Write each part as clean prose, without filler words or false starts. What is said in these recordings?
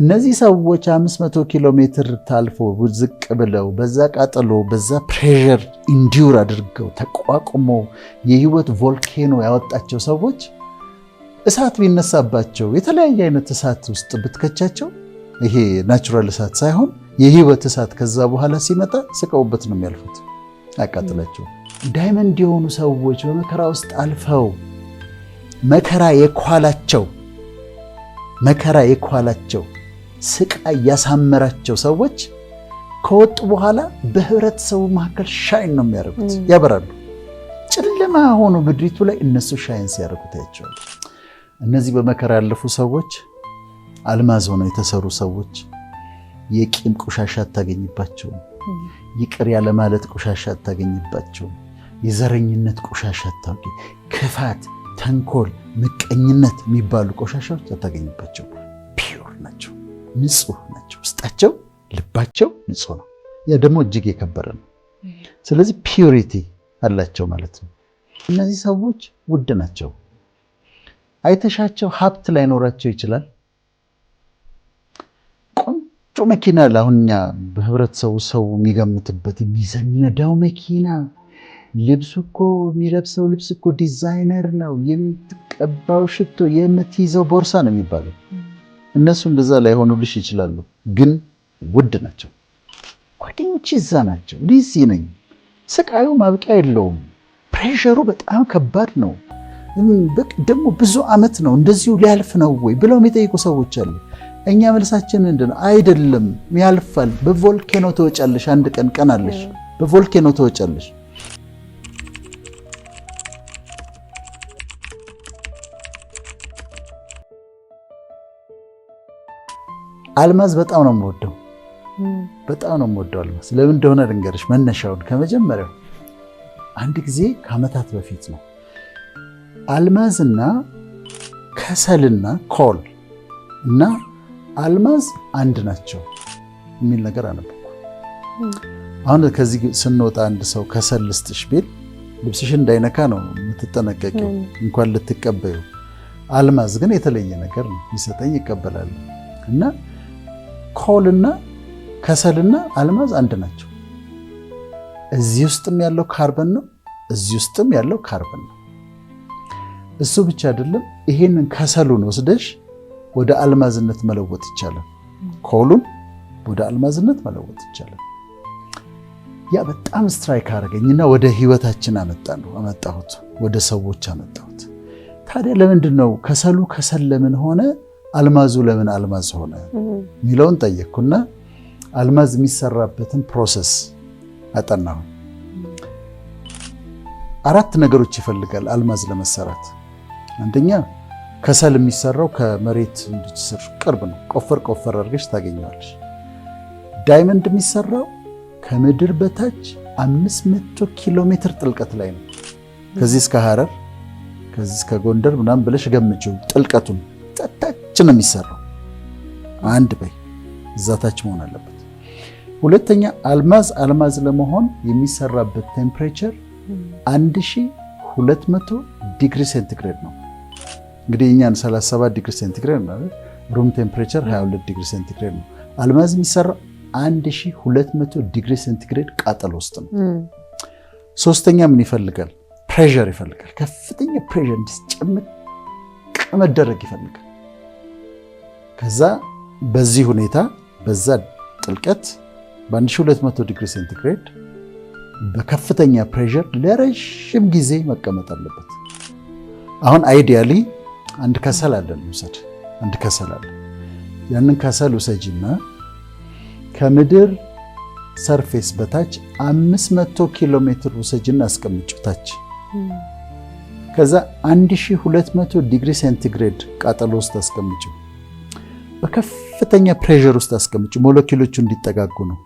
እነዚህ ሰዎች 500 ኪሎ ሜትር ታልፎ ዝቅ ብለው በዛ ቃጠሎ በዛ ፕሬሸር ኢንዱር አድርገው ተቋቁመው የህይወት ቮልኬኖ ያወጣቸው ሰዎች እሳት ቢነሳባቸው የተለያየ አይነት እሳት ውስጥ ብትከቻቸው ይሄ ናቹራል እሳት ሳይሆን የህይወት እሳት ከዛ በኋላ ሲመጣ ስቀውበት ነው የሚያልፉት፣ አቃጥላቸው። ዳይመንድ የሆኑ ሰዎች በመከራ ውስጥ አልፈው መከራ የኳላቸው ስቃይ ያሳመራቸው ሰዎች ከወጡ በኋላ በህብረተሰቡ መካከል ሻይን ነው የሚያደርጉት፣ ያበራሉ። ጨለማ ሆኖ ምድሪቱ ላይ እነሱ ሻይን ሲያደርጉት ያያቸዋል። እነዚህ በመከራ ያለፉ ሰዎች አልማዝ ሆነው የተሰሩ ሰዎች የቂም ቆሻሻ አታገኝባቸው፣ ይቅር ያለ ማለት ቆሻሻ አታገኝባቸው፣ የዘረኝነት ቆሻሻ አታገኝ፣ ክፋት፣ ተንኮል፣ ምቀኝነት የሚባሉ ቆሻሻዎች አታገኝባቸው። ፒውር ናቸው፣ ንጹህ ናቸው። ውስጣቸው ልባቸው ንጹህ ነው። ያ ደግሞ እጅግ የከበረ ነው። ስለዚህ ፒዩሪቲ አላቸው ማለት ነው። እነዚህ ሰዎች ውድ ናቸው። አይተሻቸው ሀብት ላይኖራቸው ይችላል። ቆንጆ መኪና ለአሁንኛ በህብረተሰቡ ሰው የሚገምትበት የሚነዳው መኪና፣ ልብሱ እኮ የሚለብሰው ልብስ እኮ ዲዛይነር ነው፣ የምትቀባው ሽቶ፣ የምትይዘው ቦርሳ ነው የሚባለው። እነሱ እንደዛ ላይሆኑልሽ ይችላሉ፣ ግን ውድ ናቸው። ጓደኞቼ እዛ ናቸው፣ እዚህ ነኝ። ስቃዩ ማብቂያ የለውም። ፕሬሸሩ በጣም ከባድ ነው። ደግሞ ብዙ ዓመት ነው እንደዚሁ ሊያልፍ ነው ወይ ብለው የሚጠይቁ ሰዎች አሉ። እኛ መልሳችን ምንድነው? አይደለም፣ ያልፋል። በቮልኬኖ ተወጫለሽ፣ አንድ ቀን አለሽ፣ በቮልኬኖ ተወጫለሽ። አልማዝ በጣም ነው የምወደው፣ በጣም ነው የምወደው አልማዝ። ለምን እንደሆነ ልንገርሽ መነሻውን ከመጀመሪያው። አንድ ጊዜ ከዓመታት በፊት ነው አልማዝና ከሰልና ኮል እና አልማዝ አንድ ናቸው የሚል ነገር አነበብኩ። አሁን ከዚህ ስንወጣ አንድ ሰው ከሰል ልስጥሽ ቢል ልብስሽ እንዳይነካ ነው የምትጠነቀቂው፣ እንኳን ልትቀበዩ። አልማዝ ግን የተለየ ነገር ነው ይሰጠኝ ይቀበላል። እና ኮልና ከሰልና አልማዝ አንድ ናቸው። እዚህ ውስጥም ያለው ካርበን ነው፣ እዚህ ውስጥም ያለው ካርበን ነው። እሱ ብቻ አይደለም፣ ይሄንን ከሰሉን ወስደሽ ወደ አልማዝነት መለወጥ ይቻላል። ኮሉን ወደ አልማዝነት መለወጥ ይቻላል። ያ በጣም ስትራይክ አደረገኝና ወደ ህይወታችን አመጣሁት፣ ወደ ሰዎች አመጣሁት። ታዲያ ለምንድን ነው ከሰሉ ከሰል ለምን ሆነ፣ አልማዙ ለምን አልማዝ ሆነ ሚለውን ጠየቅኩና አልማዝ የሚሰራበትን ፕሮሰስ አጠናሁ። 4 ነገሮች ይፈልጋል አልማዝ ለመሰራት። አንደኛ ከሰል የሚሰራው ከመሬት ስር ቅርብ ነው፣ ቆፈር አድርገሽ ታገኘዋለሽ። ዳይመንድ የሚሰራው ከምድር በታች 500 ኪሎ ሜትር ጥልቀት ላይ ነው። ከዚህ እስከ ሐረር፣ ከዚህ እስከ ጎንደር ምናምን ብለሽ ገምጪው ጥልቀቱን። ታች ነው የሚሰራው። አንድ በይ እዛ ታች መሆን አለበት። ሁለተኛ አልማዝ ለመሆን የሚሰራበት ቴምፕሬቸር 1200 ዲግሪ ሴንቲግሬድ ነው። እንግዲህ እኛን 37 ዲግሪ ሴንቲግሬድ ነው፣ ሩም ቴምፕሬቸር 22 ዲግሪ ሴንቲግሬድ ነው። አልማዝ የሚሰራው 1200 ዲግሪ ሴንቲግሬድ ቃጠሎ ውስጥ ነው። ሶስተኛ ምን ይፈልጋል? ፕሬሸር ይፈልጋል። ከፍተኛ ፕሬሸር እንዲጨምቅ መደረግ ይፈልጋል። ከዛ በዚህ ሁኔታ በዛ ጥልቀት በ1200 ዲግሪ ሴንቲግሬድ በከፍተኛ ፕሬሸር ለረጅም ጊዜ መቀመጥ አለበት። አሁን አይዲያሊ አንድ ከሰል አለን ውሰድ፣ አንድ ከሰል አለ። ያንን ከሰል ውሰጂና ከምድር ሰርፌስ በታች 500 ኪሎ ሜትር ውሰጂና አስቀምጪው ታች። ከዛ 1200 ዲግሪ ሴንቲግሬድ ቃጠሎ ውስጥ አስቀምጪው። በከፍተኛ ፕሬሸር ውስጥ አስቀምጪው፣ ሞለኪውሎቹ እንዲጠጋጉ ነው።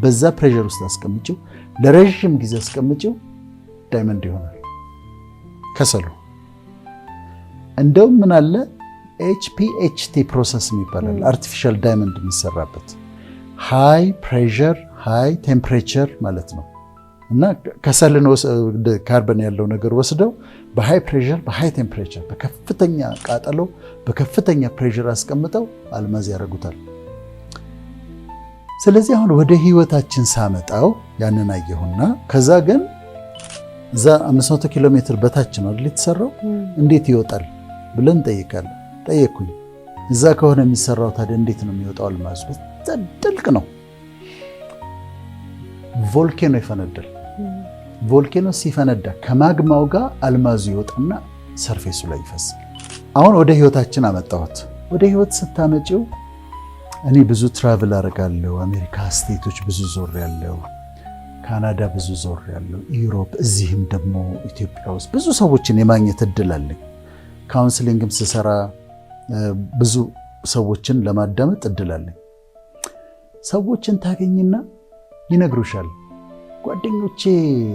በዛ ፕሬሸር ውስጥ አስቀምጪው፣ ለረጅም ጊዜ አስቀምጪው፣ ዳይመንድ ይሆናል ከሰሉ። እንደውም ምን አለ HPHT ፕሮሰስ የሚባላል አርቲፊሻል ዳይመንድ የሚሰራበት ሃይ ፕሬሸር ሃይ ቴምፕሬቸር ማለት ነው። እና ከሰልን ካርበን ያለው ነገር ወስደው በሃይ ፕሬሸር በሃይ ቴምፕሬቸር በከፍተኛ ቃጠሎ በከፍተኛ ፕሬሸር አስቀምጠው አልማዝ ያደርጉታል። ስለዚህ አሁን ወደ ህይወታችን ሳመጣው ያንን አየሁና ከዛ ግን እዛ 500 ኪሎ ሜትር በታች ነው አይደል የተሰራው፣ እንዴት ይወጣል ብለን ጠየቅኩኝ። እዛ ከሆነ የሚሰራው ታዲያ እንዴት ነው የሚወጣው? አልማዙ ጥልቅ ነው። ቮልኬኖ ይፈነዳል። ቮልኬኖ ሲፈነዳ ከማግማው ጋር አልማዙ ይወጣና ሰርፌሱ ላይ ይፈሳል። አሁን ወደ ህይወታችን አመጣሁት። ወደ ህይወት ስታመጪው እኔ ብዙ ትራቭል አደርጋለሁ። አሜሪካ ስቴቶች ብዙ ዞር ያለው፣ ካናዳ ብዙ ዞር ያለው፣ ዩሮፕ፣ እዚህም ደግሞ ኢትዮጵያ ውስጥ ብዙ ሰዎችን የማግኘት እድል አለኝ። ካውንስሊንግም ስሰራ ብዙ ሰዎችን ለማዳመጥ እድል አለኝ። ሰዎችን ታገኝና ይነግሩሻል። ጓደኞቼ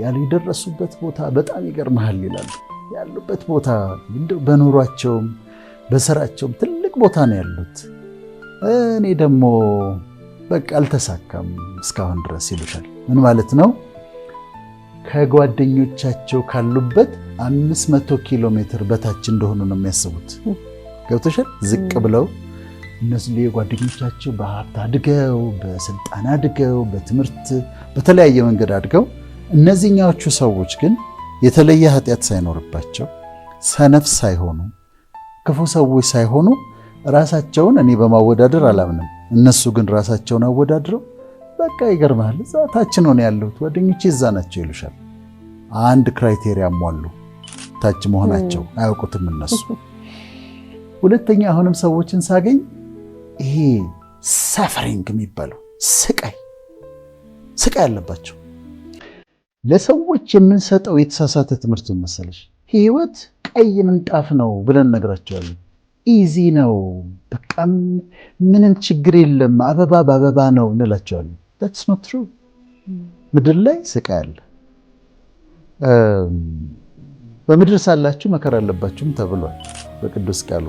ያልደረሱበት ቦታ በጣም ይገርምሃል ይላሉ። ያሉበት ቦታ በኑሯቸውም በስራቸውም ትልቅ ቦታ ነው ያሉት። እኔ ደግሞ በቃ አልተሳካም እስካሁን ድረስ ይሉሻል። ምን ማለት ነው? ከጓደኞቻቸው ካሉበት 500 ኪሎ ሜትር በታች እንደሆኑ ነው የሚያስቡት። ገብቶሻል? ዝቅ ብለው እነሱ ጓደኞቻቸው በሀብት አድገው በስልጣን አድገው በትምህርት በተለያየ መንገድ አድገው፣ እነዚህኛዎቹ ሰዎች ግን የተለየ ኃጢአት ሳይኖርባቸው ሰነፍ ሳይሆኑ ክፉ ሰዎች ሳይሆኑ ራሳቸውን እኔ በማወዳደር አላምንም። እነሱ ግን ራሳቸውን አወዳድረው በቃ ይገርማል እዛ ታች ነው ያሉት ጓደኞቼ እዛ ናቸው ይሉሻል። አንድ ክራይቴሪያ ሟሉ፣ ታች መሆናቸው አያውቁትም እነሱ። ሁለተኛ አሁንም ሰዎችን ሳገኝ ይሄ ሳፈሪንግ የሚባለው ስቃይ አለባቸው። ለሰዎች የምንሰጠው የተሳሳተ ትምህርት መሰለሽ፣ ህይወት ቀይ ምንጣፍ ነው ብለን ነግራቸዋለን። ኢዚ ነው በቃ ምንም ችግር የለም አበባ በአበባ ነው እንላቸዋለን። that's not true። ምድር ላይ ስቃይ አለ። በምድር ሳላችሁ መከራ አለባችሁም ተብሏል በቅዱስ ቃሉ።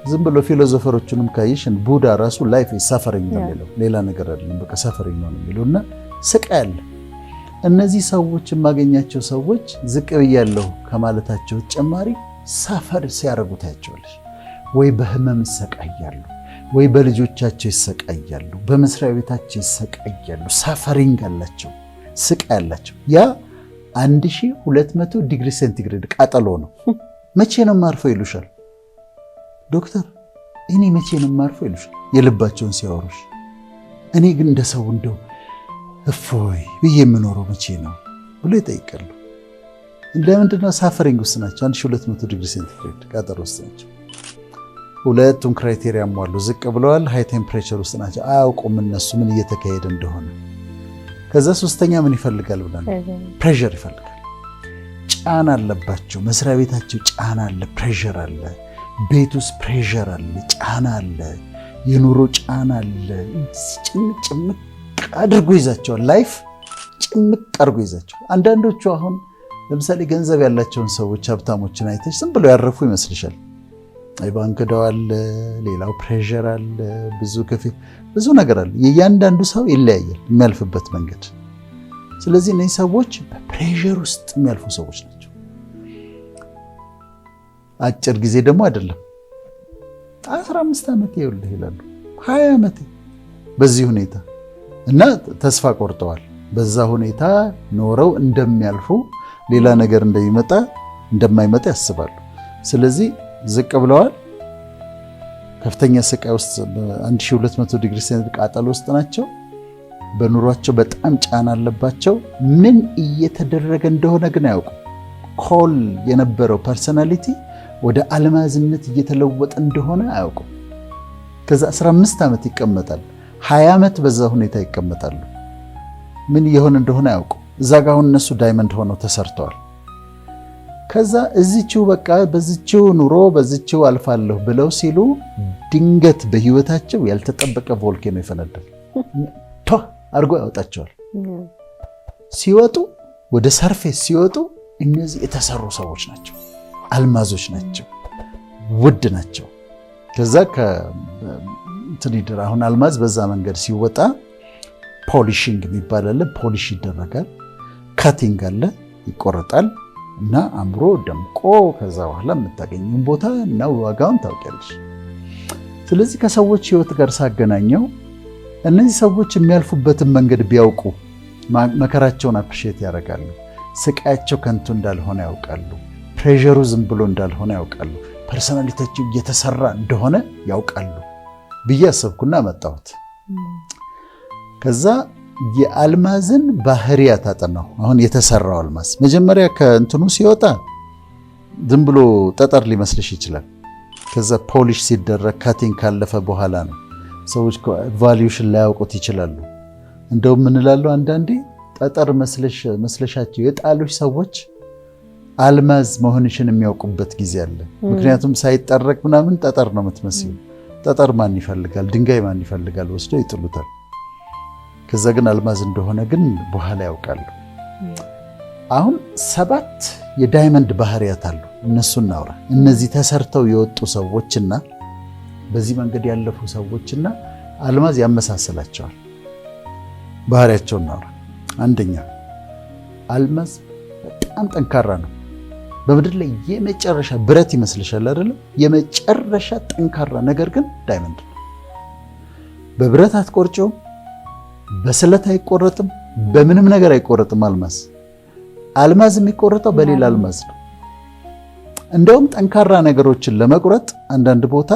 ዝም ብሎ ፊሎሶፈሮቹንም ካይሽን ቡዳ ራሱ ላይፍ ኢዝ ሳፈሪንግ ነው የሚለው፣ ሌላ ነገር አይደለም፣ በቃ ሳፈሪንግ ነው የሚለውና ስቃይ አለ። እነዚህ ሰዎች የማገኛቸው ሰዎች ዝቅ ብያለሁ ከማለታቸው ተጨማሪ ሳፈር ሲያደርጉ ታያቸዋለሽ። ወይ በህመም ይሰቃያሉ፣ ወይ በልጆቻቸው ይሰቃያሉ፣ በመስሪያ ቤታቸው ይሰቃያሉ። ሳፈሪንግ አላቸው፣ ስቃይ አላቸው። ያ 1200 ዲግሪ ሴንቲግሬድ ቃጠሎ ነው። መቼ ነው ማርፈው ይሉሻል ዶክተር፣ እኔ መቼ ነው ማርፈው ይሉሻል የልባቸውን ሲያወሩሽ። እኔ ግን እንደ ሰው እንደው እፎይ ብዬ የምኖረው መቼ ነው ብሎ ይጠይቃሉ። ለምንድነው? ሳፈሪንግ ውስጥ ናቸው። 1200 ዲግሪ ሴንቲግሬድ ቃጠሎ ውስጥ ናቸው። ሁለቱም ክራይቴሪያ ሟሉ። ዝቅ ብለዋል፣ ሃይ ቴምፕሬቸር ውስጥ ናቸው። አያውቁም እነሱ ምን እየተካሄደ እንደሆነ። ከዛ ሶስተኛ ምን ይፈልጋል ብለን ፕሬሸር ይፈልጋል። ጫና አለባቸው። መስሪያ ቤታቸው ጫና አለ፣ ፕሬሸር አለ። ቤት ውስጥ ፕሬሸር አለ፣ ጫና አለ፣ የኑሮ ጫና አለ። ጭምቅ አድርጎ ይዛቸዋል። ላይፍ ጭምቅ አድርጎ ይዛቸዋል። አንዳንዶቹ አሁን ለምሳሌ ገንዘብ ያላቸውን ሰዎች ሀብታሞችን አይተሽ ዝም ብለው ያረፉ ይመስልሻል? ባንክ ዕዳው አለ፣ ሌላው ፕሬሸር አለ፣ ብዙ ነገር አለ። የእያንዳንዱ ሰው ይለያያል የሚያልፍበት መንገድ። ስለዚህ እነዚህ ሰዎች በፕሬሸር ውስጥ የሚያልፉ ሰዎች ናቸው። አጭር ጊዜ ደግሞ አይደለም። 15 ዓመት ይኸውልህ ይላሉ፣ 20 ዓመት በዚህ ሁኔታ እና ተስፋ ቆርጠዋል። በዛ ሁኔታ ኖረው እንደሚያልፉ ሌላ ነገር እንደማይመጣ ያስባሉ። ስለዚህ ዝቅ ብለዋል። ከፍተኛ ስቃይ ውስጥ 1200 ዲግሪ ሴንቲግሬድ ቃጠሎ ውስጥ ናቸው። በኑሯቸው በጣም ጫና አለባቸው። ምን እየተደረገ እንደሆነ ግን አያውቁም። ኮል የነበረው ፐርሰናሊቲ ወደ አልማዝነት እየተለወጠ እንደሆነ አያውቁም። ከዛ 15 ዓመት ይቀመጣል። 20 ዓመት በዛ ሁኔታ ይቀመጣሉ። ምን እየሆነ እንደሆነ አያውቁም። እዛ ጋር አሁን እነሱ ዳይመንድ ሆነው ተሰርተዋል። ከዛ እዚችው በቃ በዚችው ኑሮ በዚችው አልፋለሁ ብለው ሲሉ ድንገት በህይወታቸው ያልተጠበቀ ቮልኬኖ ይፈነዳል። ቶ አድርጎ ያወጣቸዋል። ሲወጡ ወደ ሰርፌስ ሲወጡ እነዚህ የተሰሩ ሰዎች ናቸው፣ አልማዞች ናቸው፣ ውድ ናቸው። ከዛ አሁን አልማዝ በዛ መንገድ ሲወጣ ፖሊሽንግ የሚባል አለ። ፖሊሽ ይደረጋል። ካቲንግ አለ፣ ይቆረጣል እና አምሮ ደምቆ ከዛ በኋላ የምታገኘውን ቦታ እና ዋጋውን ታውቂያለሽ። ስለዚህ ከሰዎች ህይወት ጋር ሳገናኘው እነዚህ ሰዎች የሚያልፉበትን መንገድ ቢያውቁ መከራቸውን አፕሪሼት ያደርጋሉ። ስቃያቸው ከንቱ እንዳልሆነ ያውቃሉ። ፕሬሸሩ ዝም ብሎ እንዳልሆነ ያውቃሉ። ፐርሰናሊቲያቸው እየተሰራ እንደሆነ ያውቃሉ ብዬ አሰብኩና መጣሁት። ከዛ የአልማዝን ባህሪያት አጠናሁ። አሁን የተሰራው አልማዝ መጀመሪያ ከእንትኑ ሲወጣ ዝም ብሎ ጠጠር ሊመስልሽ ይችላል። ከዛ ፖሊሽ ሲደረግ ካቲንግ ካለፈ በኋላ ነው። ሰዎች ቫልዩሽን ላያውቁት ይችላሉ። እንደውም ምንላለው አንዳንዴ ጠጠር መስለሻቸው የጣሉሽ ሰዎች አልማዝ መሆንሽን የሚያውቁበት ጊዜ አለ። ምክንያቱም ሳይጠረቅ ምናምን ጠጠር ነው የምትመስዩ። ጠጠር ማን ይፈልጋል? ድንጋይ ማን ይፈልጋል? ወስደው ይጥሉታል። ከዛ ግን አልማዝ እንደሆነ ግን በኋላ ያውቃሉ። አሁን 7 የዳይመንድ ባህሪያት አሉ። እነሱን እናውራ። እነዚህ ተሰርተው የወጡ ሰዎችና በዚህ መንገድ ያለፉ ሰዎችና አልማዝ ያመሳሰላቸዋል። ባህሪያቸውን እናውራ። አንደኛ አልማዝ በጣም ጠንካራ ነው። በምድር ላይ የመጨረሻ ብረት ይመስልሻል አይደለም? የመጨረሻ ጠንካራ ነገር ግን ዳይመንድ ነው። በብረት አትቆርጪውም፣ በስለት አይቆረጥም፣ በምንም ነገር አይቆረጥም። አልማዝ የሚቆረጠው በሌላ አልማዝ ነው። እንደውም ጠንካራ ነገሮችን ለመቁረጥ አንዳንድ ቦታ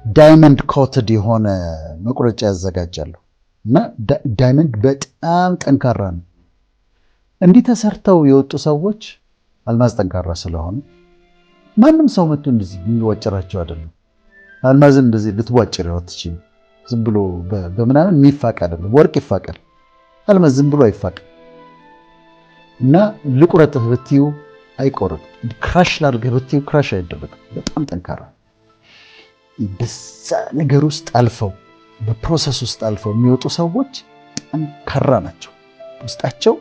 ዳይመንድ ኮትድ የሆነ መቁረጫ ያዘጋጃሉ እና ዳይመንድ በጣም ጠንካራ ነው። እንዲህ ተሰርተው የወጡ ሰዎች አልማዝ ጠንካራ ስለሆነ ማንም ሰው መጥቶ እንደዚህ የሚዋጭራቸው አይደለም። አልማዝን እንደዚህ ልትዋጭሪው አትችይም። ዝም ብሎ በምናምን የሚፋቅ አይደለም። ወርቅ ይፋቃል፣ አልማዝ ዝም ብሎ አይፋቅም። እና ልቁረጥህ ብትዩ አይቆርጥም። ክራሽ ላድርግህ ብትዩ ክራሽ አይደረግም። በጣም ጠንካራ። በዛ ነገር ውስጥ አልፈው በፕሮሰስ ውስጥ አልፈው የሚወጡ ሰዎች ጠንካራ ናቸው። ውስጣቸው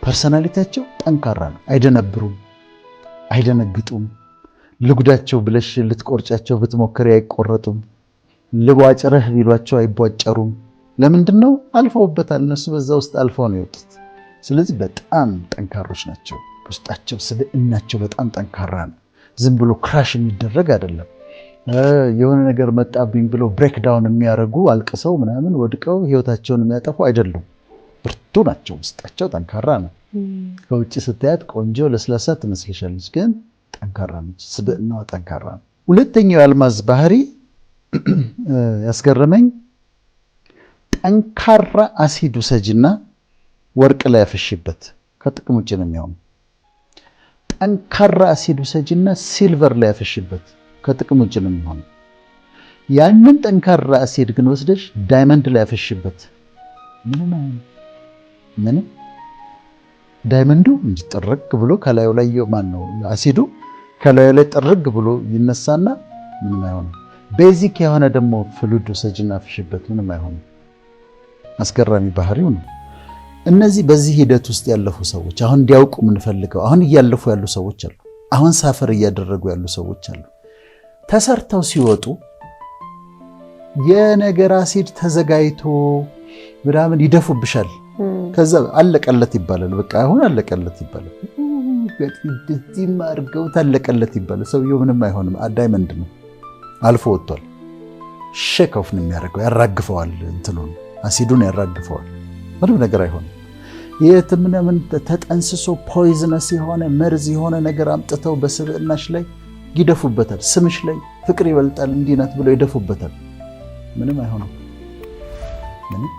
ፐርሰናሊቲያቸው ጠንካራ ነው። አይደነብሩም፣ አይደነግጡም። ልጉዳቸው ብለሽ ልትቆርጫቸው ብትሞክሪ አይቆረጡም። ልቧጭረህ ቢሏቸው አይቧጨሩም። ለምንድን ነው? አልፈውበታል። እነሱ በዛ ውስጥ አልፈው ነው የወጡት። ስለዚህ በጣም ጠንካሮች ናቸው። ውስጣቸው ስብዕናቸው በጣም ጠንካራ ነው። ዝም ብሎ ክራሽ የሚደረግ አይደለም። የሆነ ነገር መጣብኝ ብለው ብሬክ ዳውን የሚያደርጉ አልቅሰው ምናምን ወድቀው ህይወታቸውን የሚያጠፉ አይደሉም። ብርቱ ናቸው። ውስጣቸው ጠንካራ ነው። ከውጭ ስታያት ቆንጆ ለስላሳ ትመስልሻለች፣ ግን ጠንካራ ነች። ስብዕናዋ ጠንካራ ነው። ሁለተኛው የአልማዝ ባህሪ ያስገረመኝ ጠንካራ አሲድ ውሰጂና ወርቅ ላይ ያፈሽበት፣ ከጥቅም ውጭ ነው የሚሆነው። ጠንካራ አሲድ ውሰጂና ሲልቨር ላይ ያፈሽበት፣ ከጥቅም ውጭ ነው የሚሆነው። ያንን ጠንካራ አሲድ ግን ወስደሽ ዳይመንድ ላይ ያፈሽበት፣ ምንም ዳይመንዱ እንዲጠረግ ብሎ ከላዩ ላይ አሲዱ ከላዩ ላይ ጠረግ ብሎ ይነሳና ምንም አይሆንም። ቤዚክ የሆነ ደግሞ ፍሉድ ውሰጂና አፍሽበት፣ ምንም አይሆንም። አስገራሚ ባህሪው ነው። እነዚህ በዚህ ሂደት ውስጥ ያለፉ ሰዎች አሁን እንዲያውቁ የምንፈልገው አሁን እያለፉ ያሉ ሰዎች አሉ። አሁን ሳፈር እያደረጉ ያሉ ሰዎች አሉ። ተሰርተው ሲወጡ የነገር አሲድ ተዘጋጅቶ ምናምን ይደፉብሻል። ከዛ አለቀለት ይባላል። በቃ አሁን አለቀለት ይባላል። እዚህም አድርገው ታለቀለት ይባላል። ሰውየው ምንም አይሆንም። ዳይመንድ ነው፣ አልፎ ወጥቷል። ሼክ ኦፍ ነው የሚያደርገው፣ ያራግፈዋል። እንትኑን አሲዱን ያራግፈዋል። ምንም ነገር አይሆንም። የትምነምን ተጠንስሶ ፖይዝነስ የሆነ መርዝ የሆነ ነገር አምጥተው በስብዕናሽ ላይ ይደፉበታል። ስምሽ ላይ ፍቅር ይበልጣል እንዲህ ናት ብለው ይደፉበታል። ምንም አይሆንም። ምንም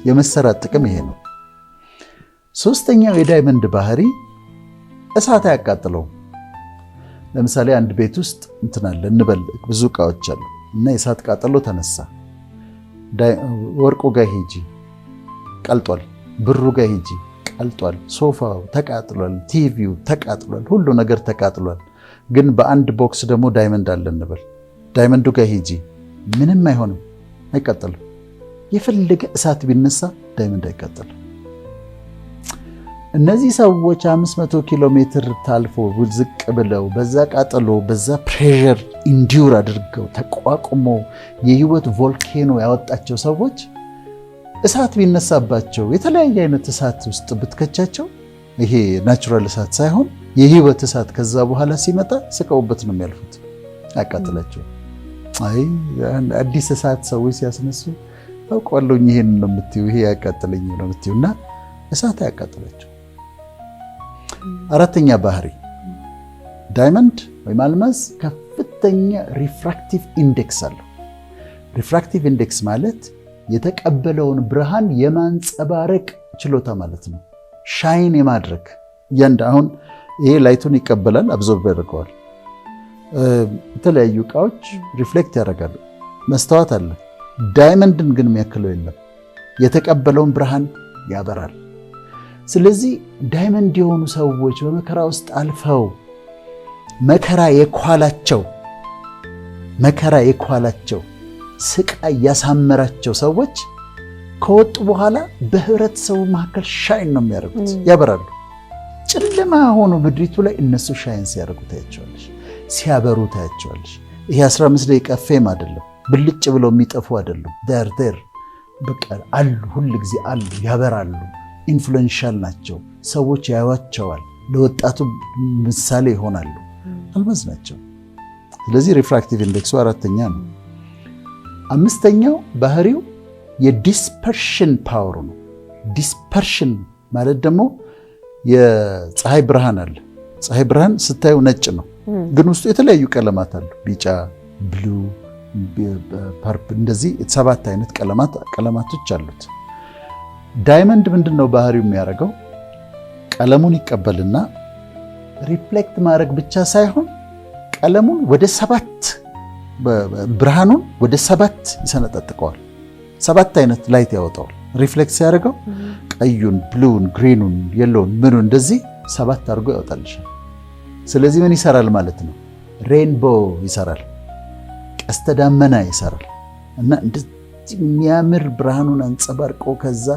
የመሰራት ጥቅም ይሄ ነው። ሶስተኛው የዳይመንድ ባህሪ እሳት አያቃጥለውም። ለምሳሌ አንድ ቤት ውስጥ እንትን አለ እንበል፣ ብዙ እቃዎች አሉ እና የእሳት ቃጠሎ ተነሳ። ወርቁ ጋር ሂጂ ቀልጧል፣ ብሩ ጋር ሂጂ ቀልጧል፣ ሶፋው ተቃጥሏል፣ ቲቪው ተቃጥሏል፣ ሁሉ ነገር ተቃጥሏል። ግን በአንድ ቦክስ ደግሞ ዳይመንድ አለ እንበል። ዳይመንዱ ጋር ሂጂ ምንም አይሆንም፣ አይቃጠልም። የፈለገ እሳት ቢነሳ ዳይመንድ አይቃጠልም። እነዚህ ሰዎች 500 ኪሎ ሜትር ታልፎ ዝቅ ብለው በዛ ቃጠሎ በዛ ፕሬሸር ኢንዲዩር አድርገው ተቋቁሞ የህይወት ቮልኬኖ ያወጣቸው ሰዎች እሳት ቢነሳባቸው የተለያየ አይነት እሳት ውስጥ ብትከቻቸው ይሄ ናቹራል እሳት ሳይሆን የህይወት እሳት ከዛ በኋላ ሲመጣ ስቀውበት ነው የሚያልፉት። አቃጥላቸው አይ አዲስ እሳት ሰዎች ሲያስነሱ አውቀዋለሁኝ ይሄን ነው የምትይው ይሄ ያቃጥለኝ ነው የምትይውና እሳት ያቃጥላቸው። አራተኛ ባህሪ ዳይመንድ ወይም አልማዝ ከፍተኛ ሪፍራክቲቭ ኢንዴክስ አለው። ሪፍራክቲቭ ኢንዴክስ ማለት የተቀበለውን ብርሃን የማንጸባረቅ ችሎታ ማለት ነው። ሻይን የማድረግ አሁን ይሄ ላይቱን ይቀበላል፣ አብዞርብ ያደርገዋል። የተለያዩ እቃዎች ሪፍሌክት ያደርጋሉ። መስተዋት አለ። ዳይመንድን ግን የሚያክለው የለም። የተቀበለውን ብርሃን ያበራል። ስለዚህ ዳይመንድ የሆኑ ሰዎች በመከራ ውስጥ አልፈው መከራ የኳላቸው ስቃይ ያሳመራቸው ሰዎች ከወጡ በኋላ በህብረተሰቡ መካከል ሻይን ነው የሚያደርጉት፣ ያበራሉ። ጨለማ ሆኖ ምድሪቱ ላይ እነሱ ሻይን ሲያደርጉ ታያቸዋለሽ፣ ሲያበሩ ታያቸዋለሽ። ይሄ 15 ደቂቃ ፌም አይደለም፣ ብልጭ ብለው የሚጠፉ አይደሉም። ዴር በቃ አሉ፣ ሁል ጊዜ አሉ፣ ያበራሉ። ኢንፍሉዌንሻል ናቸው፣ ሰዎች ያዩዋቸዋል፣ ለወጣቱ ምሳሌ ይሆናሉ። አልማዝ ናቸው። ስለዚህ ሪፍራክቲቭ ኢንዴክሱ አራተኛ ነው። አምስተኛው ባህሪው የዲስፐርሽን ፓወሩ ነው። ዲስፐርሽን ማለት ደግሞ የፀሐይ ብርሃን አለ። ፀሐይ ብርሃን ስታዩ ነጭ ነው፣ ግን ውስጡ የተለያዩ ቀለማት አሉ። ቢጫ፣ ብሉ፣ ፐርፕል፣ እንደዚህ 7 አይነት ቀለማቶች አሉት። ዳይመንድ ምንድን ነው ባህሪው የሚያደርገው? ቀለሙን ይቀበልና ሪፍሌክት ማድረግ ብቻ ሳይሆን ቀለሙን ወደ 7 ብርሃኑን ወደ 7 ይሰነጠጥቀዋል። 7 አይነት ላይት ያወጣዋል። ሪፍሌክት ሲያደርገው ቀዩን፣ ብሉን፣ ግሪኑን፣ የሎውን ምኑ እንደዚህ 7 አድርጎ ያወጣልሻል። ስለዚህ ምን ይሰራል ማለት ነው? ሬንቦ ይሰራል፣ ቀስተ ደመና ይሰራል። እና እንደዚህ የሚያምር ብርሃኑን አንጸባርቆ ከዛ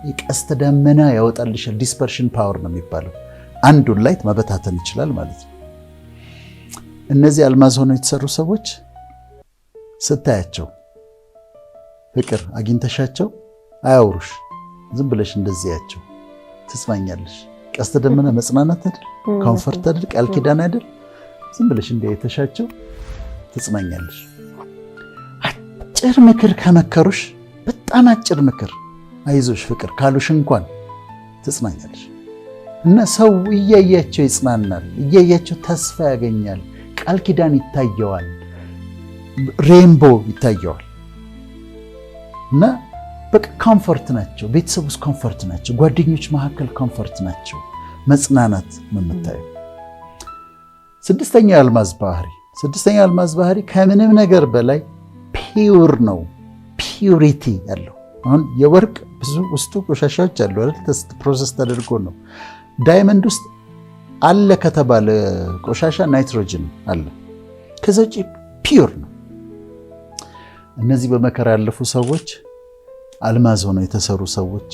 የቀስተ ደመና ያወጣልሻል። ዲስፐርሽን ፓወር ነው የሚባለው። አንዱን ላይት መበታተን ይችላል ማለት ነው። እነዚህ አልማዝ ሆነው የተሰሩ ሰዎች ስታያቸው ፍቅር አግኝተሻቸው አያውሩሽ። ዝም ብለሽ እንደዚህ ያቸው ትጽናኛለሽ። ቀስተ ደመና መጽናናት አይደል? ኮምፈርት አይደል? ቃል ኪዳን አይደል? ዝም ብለሽ እንደየተሻቸው ትጽናኛለሽ። አጭር ምክር ከመከሩሽ፣ በጣም አጭር ምክር አይዞሽ ፍቅር ካሉሽ እንኳን ትጽናኛለሽ። እና ሰው እያያቸው ይጽናናል፣ እያያቸው ተስፋ ያገኛል። ቃል ኪዳን ይታየዋል፣ ሬንቦ ይታየዋል። እና በቃ ኮምፈርት ናቸው። ቤተሰብ ውስጥ ኮምፈርት ናቸው። ጓደኞች መካከል ኮምፈርት ናቸው። መጽናናት ነው የምታየው። ስድስተኛው የአልማዝ ባህሪ ከምንም ነገር በላይ ፒውር ነው። ፒውሪቲ ያለው። አሁን የወርቅ ብዙ ውስጡ ቆሻሻዎች አሉ አይደል? ፕሮሰስ ተደርጎ ነው። ዳይመንድ ውስጥ አለ ከተባለ ቆሻሻ ናይትሮጅን አለ። ከዛ ውጪ ፒውር ነው። እነዚህ በመከራ ያለፉ ሰዎች፣ አልማዝ ሆነው የተሰሩ ሰዎች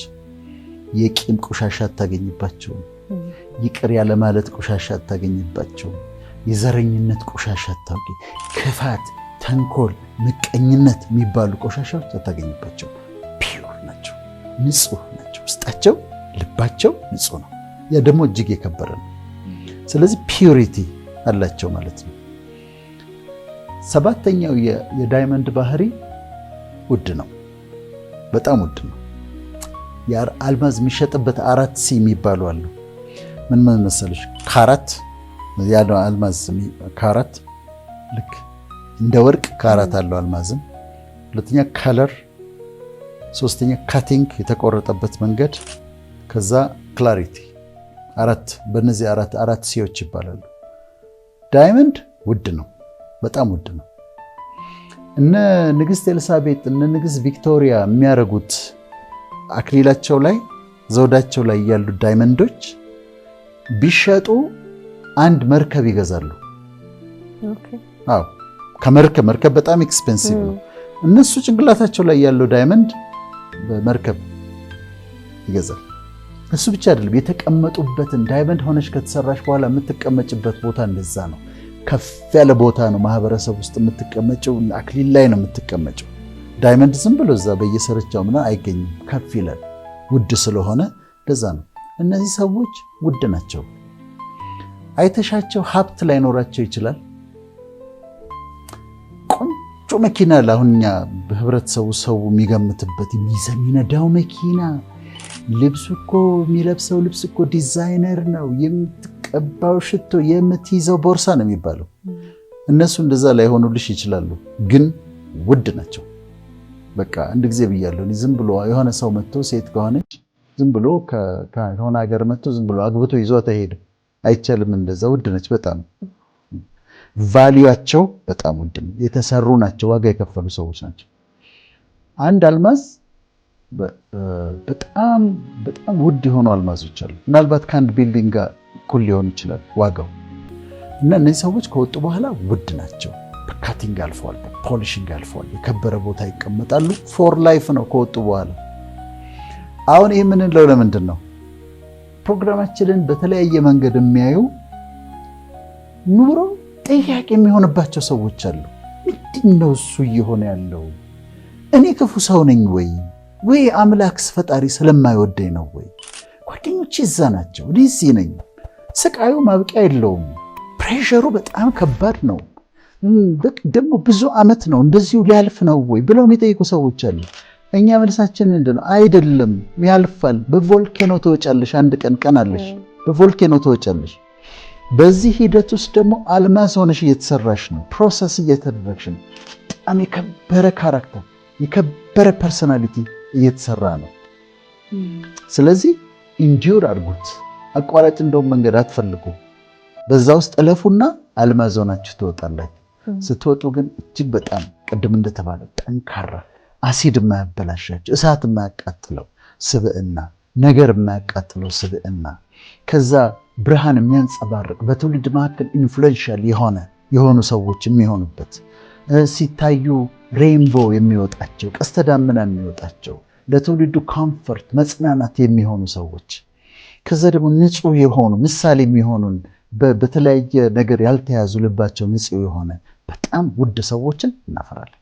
የቂም ቆሻሻ አታገኝባቸውም። ይቅር ያለ ማለት ቆሻሻ አታገኝባቸውም። የዘረኝነት ቆሻሻ አታገኝ፣ ክፋት፣ ተንኮል፣ ምቀኝነት የሚባሉ ቆሻሻዎች አታገኝባቸውም። ፒውር ናቸው፣ ንጹህ ናቸው። ውስጣቸው ልባቸው ንጹህ ነው። ያ ደግሞ እጅግ የከበረ ነው። ስለዚህ ፒውሪቲ አላቸው ማለት ነው። ሰባተኛው የዳይመንድ ባህሪ ውድ ነው፣ በጣም ውድ ነው። አልማዝ የሚሸጥበት 4C የሚባሉ አሉ። ምን መሰለሽ? ካራት ያለው አልማዝ ካራት ልክ እንደ ወርቅ ካራት አለው አልማዝም። ሁለተኛ ከለር፣ ሶስተኛ ካቲንግ የተቆረጠበት መንገድ፣ ከዛ ክላሪቲ። በእነዚህ አራት ሲዎች ይባላሉ። ዳይመንድ ውድ ነው፣ በጣም ውድ ነው። እነ ንግስት ኤልሳቤጥ እነ ንግስት ቪክቶሪያ የሚያደርጉት አክሊላቸው ላይ ዘውዳቸው ላይ ያሉ ዳይመንዶች ቢሸጡ አንድ መርከብ ይገዛሉ። አዎ ከመርከብ በጣም ኤክስፔንሲቭ ነው። እነሱ ጭንቅላታቸው ላይ ያለው ዳይመንድ በመርከብ ይገዛል። እሱ ብቻ አይደለም፣ የተቀመጡበትን ዳይመንድ ሆነሽ ከተሰራሽ በኋላ የምትቀመጭበት ቦታ እንደዛ ነው። ከፍ ያለ ቦታ ነው። ማህበረሰብ ውስጥ የምትቀመጨው አክሊል ላይ ነው የምትቀመጨው። ዳይመንድ ዝም ብሎ እዛ በየሰርቻው ምናምን አይገኝም፣ ከፍ ይላል ውድ ስለሆነ። ለዛ ነው እነዚህ ሰዎች ውድ ናቸው። አይተሻቸው ሀብት ላይኖራቸው ይችላል። ቆንጆ መኪና ለአሁንኛ በህብረተሰቡ ሰው የሚገምትበት የሚነዳው መኪና፣ ልብሱ እኮ የሚለብሰው ልብስ እኮ ዲዛይነር ነው፣ የምትቀባው ሽቶ፣ የምትይዘው ቦርሳ ነው የሚባለው። እነሱ እንደዛ ላይሆኑልሽ ይችላሉ፣ ግን ውድ ናቸው። በቃ አንድ ጊዜ ብያለሁ። ዝም ብሎ የሆነ ሰው መጥቶ ሴት ከሆነች ዝም ብሎ ከሆነ ሀገር መጥቶ ዝም ብሎ አግብቶ ይዟት አይሄድም። አይቻልም። እንደዛ ውድ ነች በጣም። ቫልዩአቸው በጣም ውድ ነው። የተሰሩ ናቸው፣ ዋጋ የከፈሉ ሰዎች ናቸው። አንድ አልማዝ በጣም በጣም ውድ የሆኑ አልማዞች አሉ። ምናልባት ከአንድ ቢልዲንግ ጋር እኩል ሊሆን ይችላል ዋጋው። እና እነዚህ ሰዎች ከወጡ በኋላ ውድ ናቸው። በካቲንግ አልፈዋል፣ በፖሊሽንግ አልፈዋል፣ የከበረ ቦታ ይቀመጣሉ። ፎር ላይፍ ነው ከወጡ በኋላ። አሁን ይህ የምንለው ለምንድን ነው? ፕሮግራማችንን በተለያየ መንገድ የሚያዩ ኑሮ ጥያቄ የሚሆንባቸው ሰዎች አሉ። ምንድን ነው እሱ እየሆነ ያለው? እኔ ክፉ ሰው ነኝ ወይ አምላክስ ፈጣሪ ስለማይወደኝ ነው ወይ? ጓደኞቼ እዛ ናቸው፣ እኔ እዚህ ነኝ። ስቃዩ ማብቂያ የለውም። ፕሬሸሩ በጣም ከባድ ነው። ደግሞ ብዙ ዓመት ነው እንደዚሁ ሊያልፍ ነው ወይ ብለው የሚጠይቁ ሰዎች አሉ። እኛ መልሳችን ምንድን ነው? አይደለም፣ ያልፋል። በቮልኬኖ ትወጫለሽ፣ አንድ ቀን አለሽ፣ በቮልኬኖ ትወጫለሽ። በዚህ ሂደት ውስጥ ደግሞ አልማዝ ሆነሽ እየተሰራሽ ነው፣ ፕሮሰስ እየተደረግሽ ነው። በጣም የከበረ ካራክተር፣ የከበረ ፐርሶናሊቲ እየተሰራ ነው። ስለዚህ ኢንዲዩር አድርጉት። አቋራጭ እንደውም መንገድ አትፈልጉ። በዛ ውስጥ እለፉና አልማዝ ሆናችሁ ትወጣላችሁ። ስትወጡ ግን እጅግ በጣም ቅድም እንደተባለው ጠንካራ፣ አሲድ የማያበላሻቸው፣ እሳት የማያቃጥለው ስብዕና፣ ነገር የማያቃጥለው ስብዕና፣ ከዛ ብርሃን የሚያንጸባርቅ በትውልድ መካከል ኢንፍሉዌንሻል የሆኑ ሰዎች የሚሆኑበት፣ ሲታዩ ሬይንቦ የሚወጣቸው፣ ቀስተ ደመና የሚወጣቸው፣ ለትውልዱ ኮምፈርት መጽናናት የሚሆኑ ሰዎች፣ ከዛ ደግሞ ንጹህ የሆኑ ምሳሌ የሚሆኑን በተለያየ ነገር ያልተያዙ ልባቸው ንጹህ የሆነ በጣም ውድ ሰዎችን እናፈራለን።